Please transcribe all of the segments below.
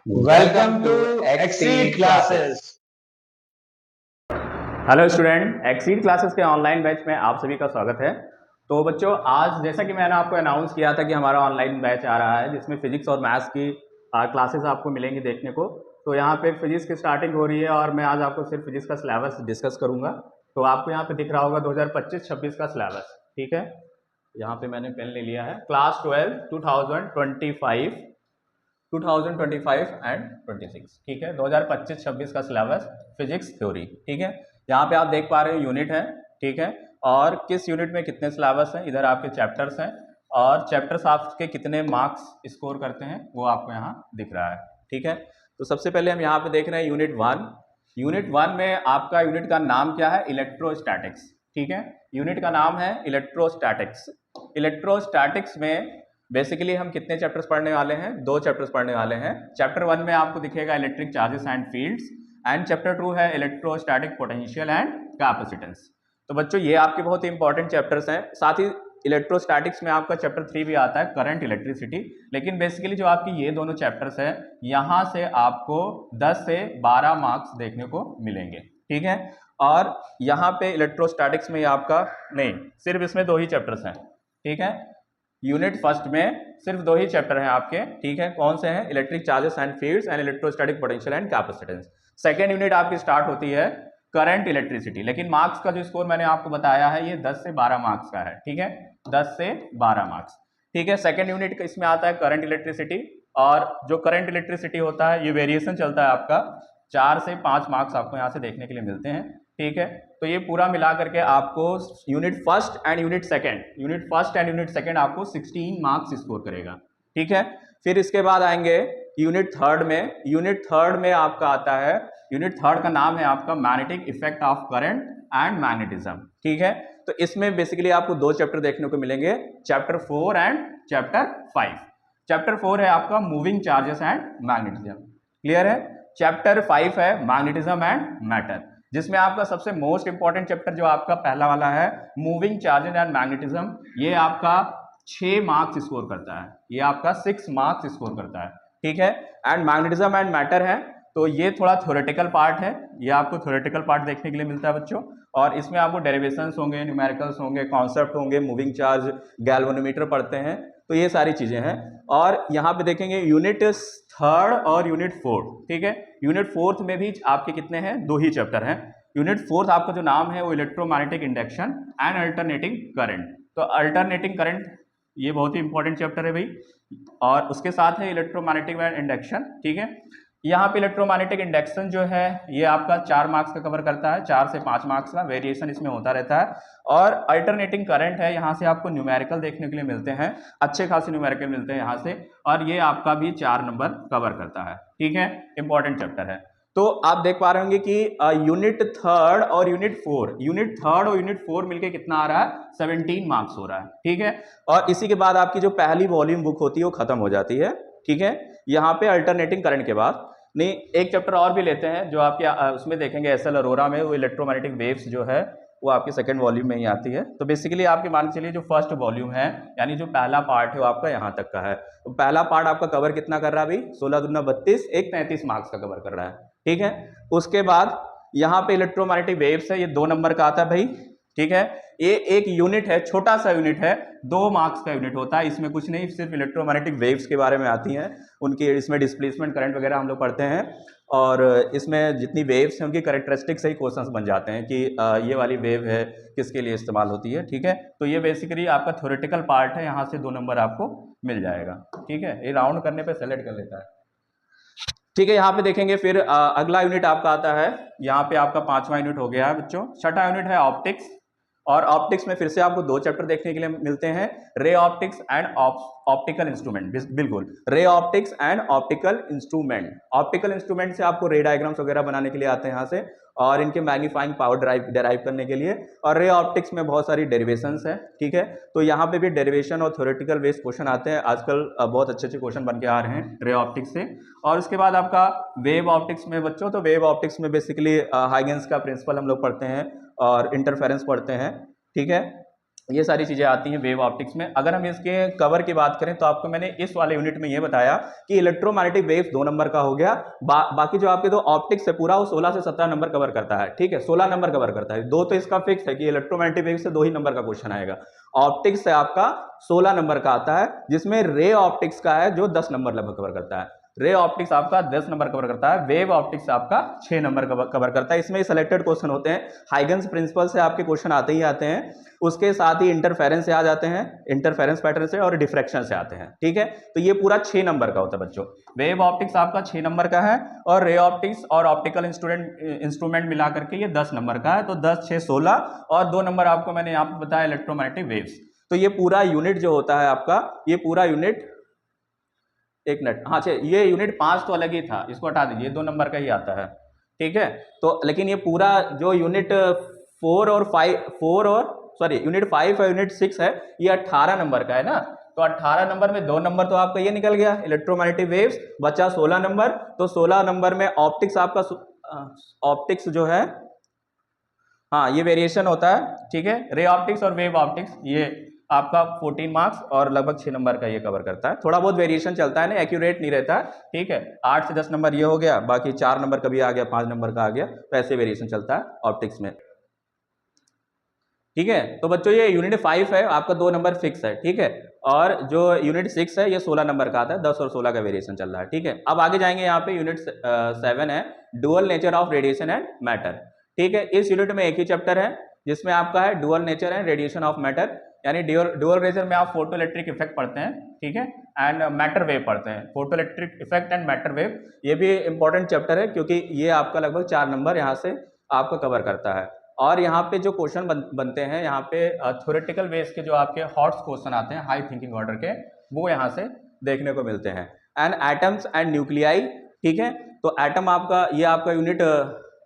Welcome to Exceed Classes. Hello student, exceed classes के online batch में आप सभी का स्वागत है। तो बच्चों, आज जैसा कि मैंने आपको अनाउंस किया था कि हमारा ऑनलाइन बैच आ रहा है जिसमें फिजिक्स और मैथ्स की क्लासेस आपको मिलेंगी देखने को। तो यहाँ पे फिजिक्स की स्टार्टिंग हो रही है और मैं आज आपको सिर्फ फिजिक्स का सिलेबस डिस्कस करूँगा। तो आपको यहाँ पे दिख रहा होगा 2025-26 का सिलेबस, ठीक है। यहाँ पे मैंने पेन ले लिया है। क्लास 12 2025 एंड 26, ठीक है। 2025-26 का सिलेबस फिजिक्स थ्योरी, ठीक है। यहाँ पे आप देख पा रहे हैं यूनिट है, ठीक है। और किस यूनिट में कितने सिलेबस हैं, इधर आपके चैप्टर्स हैं और चैप्टर्स आपके कितने मार्क्स स्कोर करते हैं वो आपको यहाँ दिख रहा है, ठीक है। तो सबसे पहले हम यहाँ पे देख रहे हैं यूनिट 1। यूनिट 1 में आपका यूनिट का नाम क्या है? इलेक्ट्रोस्टैटिक्स, ठीक है। यूनिट का नाम है इलेक्ट्रोस्टैटिक्स। इलेक्ट्रोस्टैटिक्स में बेसिकली हम कितने चैप्टर्स पढ़ने वाले हैं? 2 चैप्टर्स पढ़ने वाले हैं। चैप्टर 1 में आपको दिखेगा electric charges and fields and chapter 2 है इलेक्ट्रोस्टैटिक पोटेंशियल एंड कैपेसिटेंस। तो बच्चों, ये आपके बहुत ही इंपॉर्टेंट चैप्टर्स हैं। साथ ही इलेक्ट्रोस्टैटिक्स में आपका चैप्टर 3 भी आता है, करंट इलेक्ट्रिसिटी। लेकिन बेसिकली जो आपकी ये दोनों चैप्टर्स हैं, यहाँ से आपको 10 से 12 मार्क्स देखने को मिलेंगे, ठीक है। और यहाँ पे इलेक्ट्रोस्टैटिक्स में आपका नहीं, सिर्फ इसमें 2 ही चैप्टर्स हैं, ठीक है। यूनिट फर्स्ट में सिर्फ 2 ही चैप्टर हैं आपके, ठीक है। कौन से हैं? Electric charges and fields and electrostatic potential and capacitance. Second unit आपकी स्टार्ट होती है करंट इलेक्ट्रिसिटी। लेकिन मार्क्स का जो स्कोर मैंने आपको बताया है ये 10 से 12 मार्क्स का है, ठीक है। 10 से 12 मार्क्स, ठीक है। सेकेंड यूनिट इसमें आता है करंट इलेक्ट्रिसिटी। और जो करंट इलेक्ट्रिसिटी होता है ये वेरिएशन चलता है आपका, 4 से 5 मार्क्स आपको यहाँ से देखने के लिए मिलते हैं, ठीक है। तो ये पूरा मिला करके आपको unit first and unit second आपको 16 मार्क्स स्कोर करेगा, ठीक है। फिर इसके बाद आएंगे यूनिट थर्ड में। यूनिट थर्ड में आपका आता है, यूनिट थर्ड का नाम है आपका magnetic effect of current and magnetism, ठीक है। तो इसमें बेसिकली आपको 2 चैप्टर देखने को मिलेंगे, चैप्टर 4 एंड चैप्टर 5। चैप्टर 4 है आपका moving charges and magnetism, clear है। चैप्टर 5 है मैग्नेटिज्म एंड मैटर, जिसमें आपका सबसे मोस्ट इंपॉर्टेंट चैप्टर जो आपका पहला वाला है मूविंग चार्जेस एंड मैग्नेटिज्म, ये आपका 6 मार्क्स स्कोर करता है, ये आपका 6 मार्क्स स्कोर करता है, ठीक है। एंड मैग्नेटिज्म एंड मैटर है, तो ये थोड़ा थ्योरेटिकल पार्ट है, ये आपको थ्योरेटिकल पार्ट देखने के लिए मिलता है बच्चों। और इसमें आपको डेरिवेशंस होंगे, न्यूमेरिकल्स होंगे, कॉन्सेप्ट होंगे, मूविंग चार्ज, गैल्वेनोमीटर पढ़ते हैं, तो ये सारी चीजें हैं। और यहाँ पे देखेंगे यूनिट थर्ड और यूनिट फोर्थ, ठीक है। यूनिट फोर्थ में भी आपके कितने हैं? 2 ही चैप्टर हैं। यूनिट फोर्थ आपका जो नाम है वो electromagnetic induction and alternating current. तो अल्टरनेटिंग करंट ये बहुत ही इंपॉर्टेंट चैप्टर है भाई, और उसके साथ है इलेक्ट्रोमैग्नेटिक इंडक्शन, ठीक है। यहाँ पे इलेक्ट्रोमैग्नेटिक इंडक्शन जो है ये आपका 4 मार्क्स का कवर करता है, 4 से 5 मार्क्स का वेरिएशन इसमें होता रहता है। और अल्टरनेटिंग करंट है, यहाँ से आपको न्यूमेरिकल देखने के लिए मिलते हैं, अच्छे खासे न्यूमेरिकल मिलते हैं यहाँ से, और ये आपका भी 4 नंबर कवर करता है, ठीक है। इंपॉर्टेंट चैप्टर है। तो आप देख पा रहे होंगे कि यूनिट थर्ड और यूनिट फोर मिलके कितना आ रहा है? 17 मार्क्स हो रहा है, ठीक है। और इसी के बाद आपकी जो पहली वॉल्यूम बुक होती है वो खत्म हो जाती है, ठीक है। यहाँ पे अल्टरनेटिंग करंट के बाद नहीं, एक चैप्टर और भी लेते हैं जो आपके उसमें देखेंगे एसएल अरोरा में, वो इलेक्ट्रोमैग्नेटिक वेव्स जो है वो आपकी सेकंड वॉल्यूम में ही आती है। तो बेसिकली आपके मान के चलिए जो फर्स्ट वॉल्यूम है, यानी जो पहला पार्ट है वो आपका यहाँ तक का है। तो पहला पार्ट आपका कवर कितना कर रहा है भाई? 16 दूना 32, एक 33 मार्क्स का कवर कर रहा है, ठीक है। उसके बाद यहाँ पे इलेक्ट्रोमैग्नेटिक वेव्स है, ये 2 नंबर का आता है भाई, ठीक है। ये एक यूनिट है, छोटा सा यूनिट है, 2 मार्क्स का यूनिट होता है। इसमें कुछ नहीं, सिर्फ इलेक्ट्रोमैग्नेटिक वेव्स के बारे में आती हैं, उनकी इसमें डिस्प्लेसमेंट करंट वगैरह हम लोग पढ़ते हैं। और इसमें जितनी वेव्स हैं उनकी कैरेक्टरिस्टिक से ही क्वेश्चंस बन जाते हैं कि ये वाली वेव है किसके लिए इस्तेमाल होती है, ठीक है। तो ये बेसिकली आपका थ्योरेटिकल पार्ट है, यहाँ से 2 नंबर आपको मिल जाएगा, ठीक है। ये राउंड करने पे सेलेक्ट कर लेता है, ठीक है। यहाँ पे देखेंगे फिर अगला यूनिट आपका आता है, यहाँ पे आपका 5वां यूनिट हो गया है बच्चों। छठा यूनिट है ऑप्टिक्स, और ऑप्टिक्स में फिर से आपको 2 चैप्टर देखने के लिए मिलते हैं, रे ऑप्टिक्स एंड ऑप्टिकल इंस्ट्रूमेंट। बिल्कुल, ray optics and optical instrument. Optical instrument से आपको रे डायग्राम्स वगैरह बनाने के लिए आते हैं यहाँ से, और इनके मैग्नीफाइंग पावर डेराइव करने के लिए। और रे ऑप्टिक्स में बहुत सारी डेरिवेशंस है, ठीक है। तो यहाँ पे भी डेरिवेशन और थ्योरेटिकल बेस्ड क्वेश्चन आते हैं आजकल, बहुत अच्छे अच्छे क्वेश्चन बन के आ रहे हैं रे ऑप्टिक्स से। और उसके बाद आपका वेव ऑप्टिक्स में बच्चों, तो वेव ऑप्टिक्स में बेसिकली हाइगेंस का प्रिंसिपल हम लोग पढ़ते हैं और इंटरफेरेंस पढ़ते हैं, ठीक है। ये सारी चीज़ें आती हैं वेव ऑप्टिक्स में। अगर हम इसके कवर की बात करें तो आपको मैंने इस वाले यूनिट में ये बताया कि इलेक्ट्रोमैग्नेटिक वेव्स 2 नंबर का हो गया, बाकी जो आपके 2 ऑप्टिक्स है पूरा वो 16 से 17 नंबर कवर करता है, ठीक है, 16 नंबर कवर करता है। 2 तो इसका फिक्स है कि इलेक्ट्रोमैग्नेटिक वेव से 2 ही नंबर का क्वेश्चन आएगा। ऑप्टिक्स से आपका 16 नंबर का आता है, जिसमें रे ऑप्टिक्स का है जो 10 नंबर लगभग कवर करता है। रे ऑप्टिक्स आपका 10 नंबर कवर करता है, वेव ऑप्टिक्स आपका 6 नंबर कवर करता है। इसमें सेलेक्टेड क्वेश्चन होते हैं, हाइगन्स प्रिंसिपल से आपके क्वेश्चन आते ही आते हैं, उसके साथ ही इंटरफेरेंस से आ जाते हैं, इंटरफेरेंस पैटर्न से, और डिफ्रैक्शन से आते हैं, ठीक है। तो ये पूरा 6 नंबर का होता है बच्चों। वेव ऑप्टिक्स आपका 6 नंबर का है, और रे ऑप्टिक्स और ऑप्टिकल इंस्ट्रूमेंट मिला करके ये 10 नंबर का है। तो 10, 6, 16, और 2 नंबर आपको मैंने यहाँ पे बताया इलेक्ट्रोमैग्नेटिक वेव्स। तो ये पूरा यूनिट जो होता है आपका, ये पूरा यूनिट, एक मिनट, हाँ ये यूनिट 5 तो अलग ही था, इसको हटा दीजिए, 2 नंबर का ही आता है, ठीक है। तो लेकिन ये पूरा जो यूनिट 4 और 5 यूनिट 5 और यूनिट 6 है, ये 18 नंबर का है ना। तो 18 नंबर में 2 नंबर तो आपका ये निकल गया इलेक्ट्रोमैग्नेटिक वेव्स, बचा 16 नंबर। तो 16 नंबर में ऑप्टिक्स आपका, ऑप्टिक्स जो है, हाँ ये वेरिएशन होता है, ठीक है। रे ऑप्टिक्स और वेव ऑप्टिक्स ये आपका 14 मार्क्स और लगभग 6 नंबर का ये कवर करता है। थोड़ा बहुत वेरिएशन चलता है ना, एक्यूरेट नहीं रहता, ठीक है। 8 से 10 नंबर ये हो गया, बाकी 4 नंबर कभी आ गया, 5 नंबर का आ गया, तो ऐसे वेरिएशन चलता है ऑप्टिक्स में, ठीक है। तो बच्चों ये यूनिट 5 है आपका, 2 नंबर फिक्स है, ठीक है। और जो यूनिट 6 है ये 16 नंबर का आता है, 10 और 16 का वेरिएशन चल रहा है, ठीक है। अब आगे जाएंगे, यहाँ पे यूनिट 7 है, dual nature of radiation and matter, ठीक है। इस यूनिट में एक ही चैप्टर है जिसमें आपका है dual nature and radiation of matter, यानी डुअल नेचर में आप फोटो इलेक्ट्रिक इफेक्ट पढ़ते हैं, ठीक है, एंड मैटर वेव पढ़ते हैं। Photo electric effect and matter wave ये भी इंपॉर्टेंट चैप्टर है, क्योंकि ये आपका लगभग 4 नंबर यहाँ से आपका कवर करता है। और यहाँ पे जो क्वेश्चन बनते हैं, यहाँ पे थ्योरेटिकल बेस के जो आपके हॉट्स क्वेश्चन आते हैं हाई थिंकिंग ऑर्डर के, वो यहाँ से देखने को मिलते हैं। एंड एटम्स एंड न्यूक्लियाई, ठीक है। तो एटम आपका, ये आपका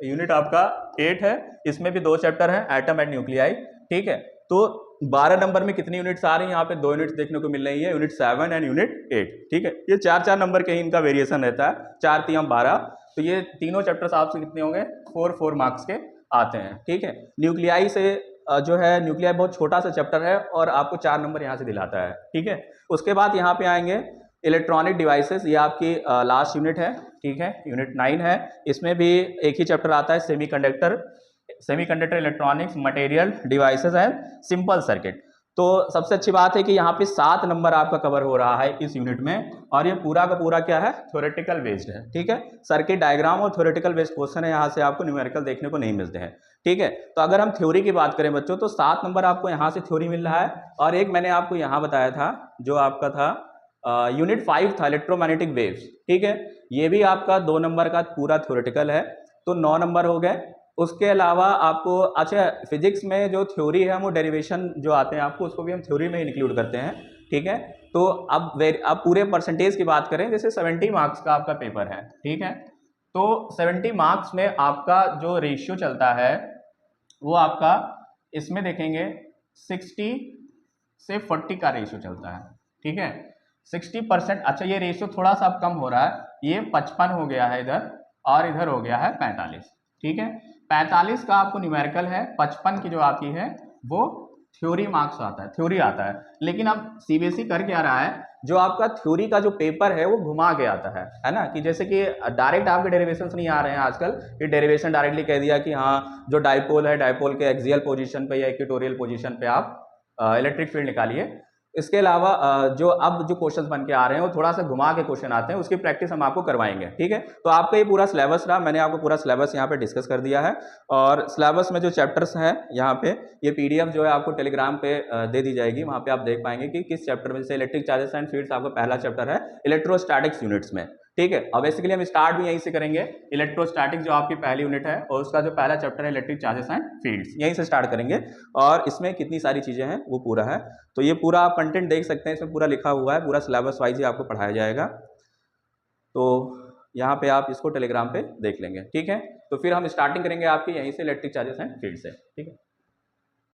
यूनिट आपका 8 है, इसमें भी 2 चैप्टर हैं, एटम एंड न्यूक्लियाई, ठीक है। तो 12 नंबर में कितनी यूनिट्स आ रही हैं, यहाँ पे 2 यूनिट्स देखने को मिल रही है, यूनिट 7 एंड यूनिट 8, ठीक है। ये 4-4 नंबर के ही इनका वेरिएशन रहता है, 4 3 12। तो ये तीनों चैप्टर्स आपसे कितने होंगे, 4 मार्क्स के आते हैं, ठीक है। न्यूक्लियाई से जो है, न्यूक्लियाई बहुत छोटा सा चैप्टर है और आपको 4 नंबर यहाँ से दिलाता है, ठीक है। उसके बाद यहाँ पे आएंगे इलेक्ट्रॉनिक डिवाइसेस, ये आपकी लास्ट यूनिट है, ठीक है, यूनिट 9 है। इसमें भी एक ही चैप्टर आता है, semiconductor electronics material devices and simple circuit. तो सबसे अच्छी बात है कि यहाँ पे 7 नंबर आपका कवर हो रहा है इस यूनिट में, और ये पूरा का पूरा क्या है, थ्योरेटिकल बेस्ड है, ठीक है। सर्किट डायग्राम और थ्योरेटिकल बेस्ड क्वेश्चन है, यहाँ से आपको न्यूमेरिकल देखने को नहीं मिलते हैं, ठीक है। तो अगर हम थ्योरी की बात करें बच्चों, तो 7 नंबर आपको यहाँ से थ्योरी मिल रहा है, और एक मैंने आपको यहाँ बताया था जो आपका था यूनिट 5 था इलेक्ट्रोमैग्नेटिक वेव्स, ठीक है। ये भी आपका 2 नंबर का पूरा थ्योरेटिकल है, तो 9 नंबर हो गए। उसके अलावा आपको, अच्छा फिजिक्स में जो थ्योरी है वो डेरिवेशन जो आते हैं आपको, उसको भी हम थ्योरी में इंक्लूड करते हैं, ठीक है। तो अब पूरे परसेंटेज की बात करें, जैसे 70 मार्क्स का आपका पेपर है, ठीक है। तो 70 मार्क्स में आपका जो रेशियो चलता है वो आपका, इसमें देखेंगे 60 से 40 का रेशियो चलता है, ठीक है। 60%, अच्छा ये रेशियो थोड़ा सा अब कम हो रहा है, ये 55 हो गया है इधर, और इधर हो गया है 45, ठीक है। 45 का आपको न्यूमेरिकल है, 55 की जो आपकी है वो थ्योरी मार्क्स आता है, थ्योरी आता है। लेकिन अब सीबीएसई कर क्या रहा है, जो आपका थ्योरी का जो पेपर है वो घुमा के आता है ना, कि जैसे कि डायरेक्ट आपके डेरिवेशंस नहीं आ रहे हैं आजकल, ये डेरिवेशन डायरेक्टली कह दिया कि हाँ जो डाइपोल है, डाइपोल के एक्सियल पोजीशन पे या इक्वेटोरियल पोजीशन पे आप इलेक्ट्रिक फील्ड निकालिए। इसके अलावा जो क्वेश्चंस बन के आ रहे हैं वो थोड़ा सा घुमा के क्वेश्चन आते हैं, उसकी प्रैक्टिस हम आपको करवाएंगे, ठीक है। तो आपका ये पूरा सिलेबस रहा, मैंने आपको पूरा सिलेबस यहाँ पे डिस्कस कर दिया है, और सिलेबस में जो चैप्टर्स हैं यहाँ पे, ये पीडीएफ जो है आपको टेलीग्राम पे दे दी जाएगी, वहाँ पे आप देख पाएंगे कि किस चैप्टर में, जैसे इलेक्ट्रिक चार्जेस एंड फील्ड्स आपका पहला चैप्टर है इलेक्ट्रोस्टैटिक्स यूनिट्स में, ठीक है। और बेसिकली हम स्टार्ट भी यहीं से करेंगे, इलेक्ट्रोस्टैटिक जो आपकी पहली यूनिट है और उसका जो पहला चैप्टर है इलेक्ट्रिक चार्जेस एंड फील्ड्स, यहीं से स्टार्ट करेंगे, और इसमें कितनी सारी चीजें हैं वो पूरा है। तो ये पूरा आप कंटेंट देख सकते हैं, इसमें पूरा लिखा हुआ है, पूरा सिलेबस वाइज ही आपको पढ़ाया जाएगा। तो यहाँ पे आप इसको टेलीग्राम पे देख लेंगे, ठीक है। तो फिर हम स्टार्टिंग करेंगे आपकी यहीं से इलेक्ट्रिक चार्जेस एंड फील्ड से, ठीक है।